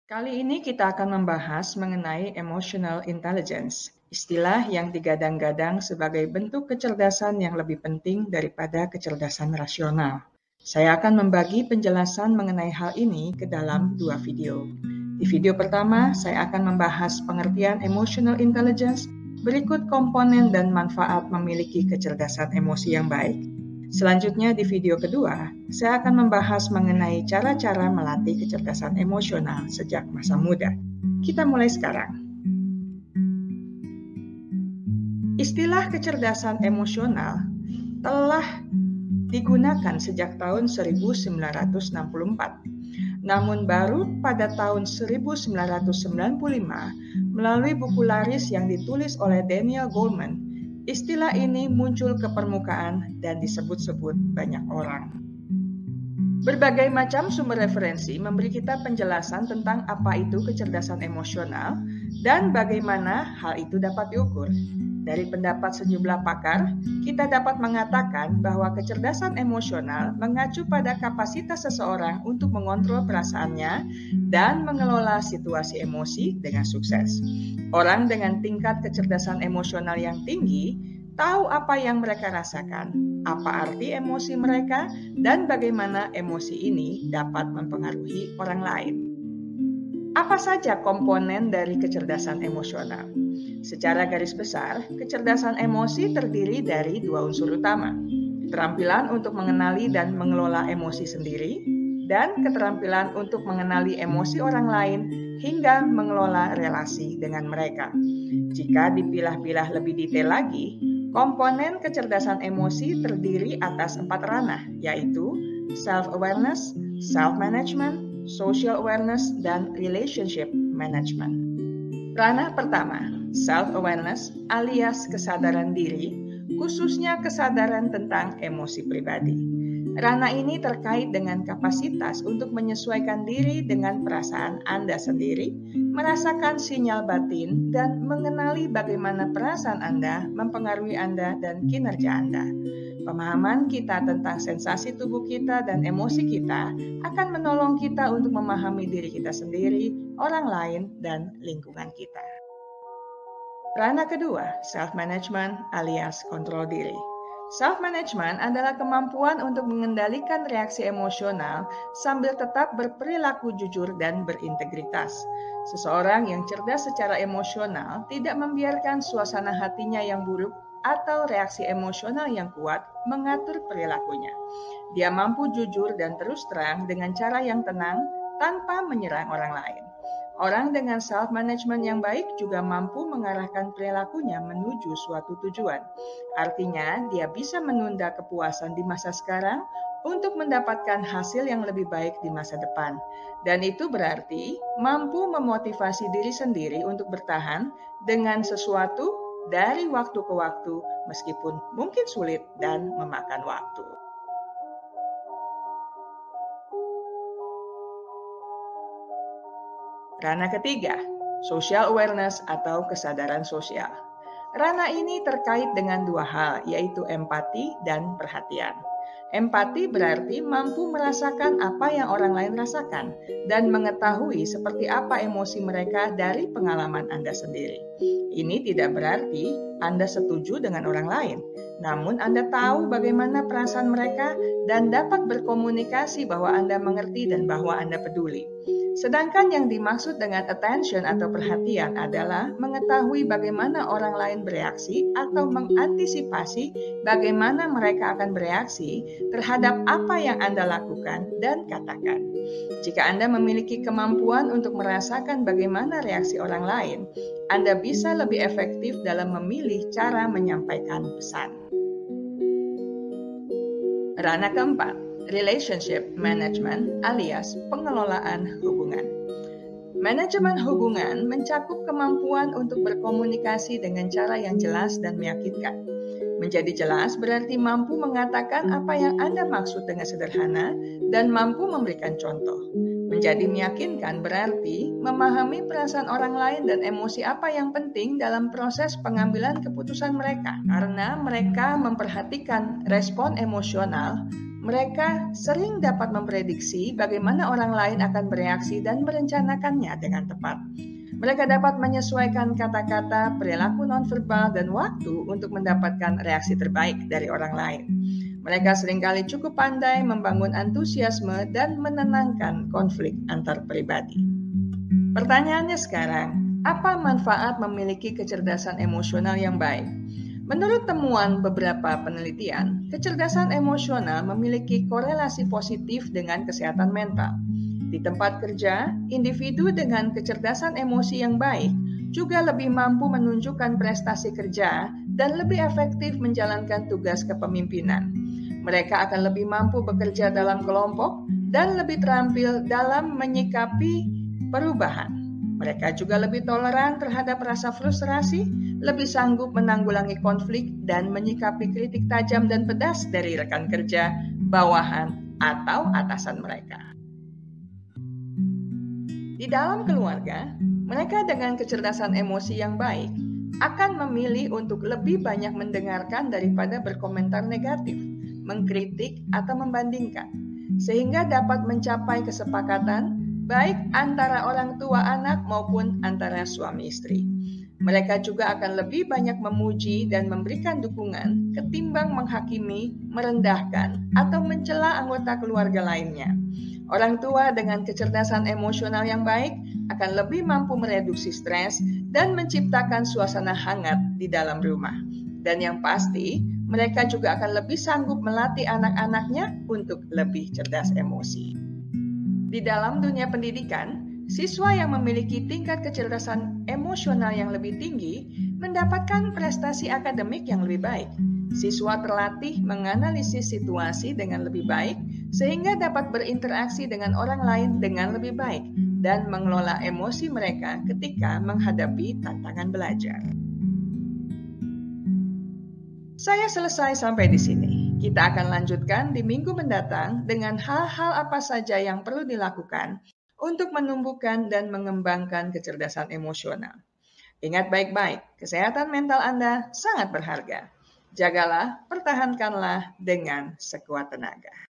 Kali ini kita akan membahas mengenai emotional intelligence, istilah yang digadang-gadang sebagai bentuk kecerdasan yang lebih penting daripada kecerdasan rasional. Saya akan membagi penjelasan mengenai hal ini ke dalam 2 video. Di video pertama, saya akan membahas pengertian emotional intelligence, berikut komponen dan manfaat memiliki kecerdasan emosi yang baik. Selanjutnya di video kedua, saya akan membahas mengenai cara-cara melatih kecerdasan emosional sejak masa muda. Kita mulai sekarang. Istilah kecerdasan emosional telah digunakan sejak tahun 1964. Namun baru pada tahun 1995, melalui buku laris yang ditulis oleh Daniel Goleman, istilah ini muncul ke permukaan dan disebut-sebut banyak orang. Berbagai macam sumber referensi memberi kita penjelasan tentang apa itu kecerdasan emosional dan bagaimana hal itu dapat diukur. Dari pendapat sejumlah pakar, kita dapat mengatakan bahwa kecerdasan emosional mengacu pada kapasitas seseorang untuk mengontrol perasaannya dan mengelola situasi emosi dengan sukses. Orang dengan tingkat kecerdasan emosional yang tinggi tahu apa yang mereka rasakan, apa arti emosi mereka, dan bagaimana emosi ini dapat mempengaruhi orang lain. Apa saja komponen dari kecerdasan emosional? Secara garis besar, kecerdasan emosi terdiri dari 2 unsur utama, keterampilan untuk mengenali dan mengelola emosi sendiri, dan keterampilan untuk mengenali emosi orang lain hingga mengelola relasi dengan mereka. Jika dipilah-pilah lebih detail lagi, komponen kecerdasan emosi terdiri atas 4 ranah, yaitu self-awareness, self-management, social awareness, dan relationship management. Ranah pertama, self-awareness alias kesadaran diri, khususnya kesadaran tentang emosi pribadi. Ranah ini terkait dengan kapasitas untuk menyesuaikan diri dengan perasaan Anda sendiri, merasakan sinyal batin, dan mengenali bagaimana perasaan Anda mempengaruhi Anda dan kinerja Anda. Pemahaman kita tentang sensasi tubuh kita dan emosi kita akan menolong kita untuk memahami diri kita sendiri, orang lain, dan lingkungan kita. Ranah kedua, self-management alias kontrol diri. Self-management adalah kemampuan untuk mengendalikan reaksi emosional sambil tetap berperilaku jujur dan berintegritas. Seseorang yang cerdas secara emosional tidak membiarkan suasana hatinya yang buruk atau reaksi emosional yang kuat mengatur perilakunya. Dia mampu jujur dan terus terang dengan cara yang tenang tanpa menyerang orang lain. Orang dengan self-management yang baik juga mampu mengarahkan perilakunya menuju suatu tujuan. Artinya, dia bisa menunda kepuasan di masa sekarang untuk mendapatkan hasil yang lebih baik di masa depan. Dan itu berarti mampu memotivasi diri sendiri untuk bertahan dengan sesuatu dari waktu ke waktu, meskipun mungkin sulit dan memakan waktu. Ranah ketiga, social awareness atau kesadaran sosial. Ranah ini terkait dengan 2 hal, yaitu empati dan perhatian. Empati berarti mampu merasakan apa yang orang lain rasakan dan mengetahui seperti apa emosi mereka dari pengalaman Anda sendiri. Ini tidak berarti Anda setuju dengan orang lain, namun Anda tahu bagaimana perasaan mereka dan dapat berkomunikasi bahwa Anda mengerti dan bahwa Anda peduli. Sedangkan yang dimaksud dengan attention atau perhatian adalah mengetahui bagaimana orang lain bereaksi atau mengantisipasi bagaimana mereka akan bereaksi terhadap apa yang Anda lakukan dan katakan. Jika Anda memiliki kemampuan untuk merasakan bagaimana reaksi orang lain, Anda bisa lebih efektif dalam memilih cara menyampaikan pesan. Ranah keempat, relationship management alias pengelolaan hubungan. Manajemen hubungan mencakup kemampuan untuk berkomunikasi dengan cara yang jelas dan meyakinkan. Menjadi jelas berarti mampu mengatakan apa yang Anda maksud dengan sederhana dan mampu memberikan contoh. Menjadi meyakinkan berarti memahami perasaan orang lain dan emosi apa yang penting dalam proses pengambilan keputusan mereka. Karena mereka memperhatikan respon emosional, Mereka sering dapat memprediksi bagaimana orang lain akan bereaksi dan merencanakannya dengan tepat. Mereka dapat menyesuaikan kata-kata, perilaku nonverbal, dan waktu untuk mendapatkan reaksi terbaik dari orang lain. Mereka seringkali cukup pandai membangun antusiasme dan menenangkan konflik antar pribadi. Pertanyaannya sekarang, apa manfaat memiliki kecerdasan emosional yang baik? Menurut temuan beberapa penelitian, kecerdasan emosional memiliki korelasi positif dengan kesehatan mental. Di tempat kerja, individu dengan kecerdasan emosi yang baik juga lebih mampu menunjukkan prestasi kerja dan lebih efektif menjalankan tugas kepemimpinan. Mereka akan lebih mampu bekerja dalam kelompok dan lebih terampil dalam menyikapi perubahan. Mereka juga lebih toleran terhadap rasa frustrasi, lebih sanggup menanggulangi konflik dan menyikapi kritik tajam dan pedas dari rekan kerja, bawahan, atau atasan mereka. Di dalam keluarga, mereka dengan kecerdasan emosi yang baik akan memilih untuk lebih banyak mendengarkan daripada berkomentar negatif, mengkritik, atau membandingkan, sehingga dapat mencapai kesepakatan baik antara orang tua anak maupun antara suami istri. Mereka juga akan lebih banyak memuji dan memberikan dukungan ketimbang menghakimi, merendahkan, atau mencela anggota keluarga lainnya. Orang tua dengan kecerdasan emosional yang baik akan lebih mampu mereduksi stres dan menciptakan suasana hangat di dalam rumah. Dan yang pasti, mereka juga akan lebih sanggup melatih anak-anaknya untuk lebih cerdas emosi. Di dalam dunia pendidikan, siswa yang memiliki tingkat kecerdasan emosional yang lebih tinggi mendapatkan prestasi akademik yang lebih baik. Siswa terlatih menganalisis situasi dengan lebih baik sehingga dapat berinteraksi dengan orang lain dengan lebih baik dan mengelola emosi mereka ketika menghadapi tantangan belajar. Saya selesai sampai di sini. Kita akan lanjutkan di minggu mendatang dengan hal-hal apa saja yang perlu dilakukan untuk menumbuhkan dan mengembangkan kecerdasan emosional. Ingat baik-baik, kesehatan mental Anda sangat berharga. Jagalah, pertahankanlah dengan sekuat tenaga.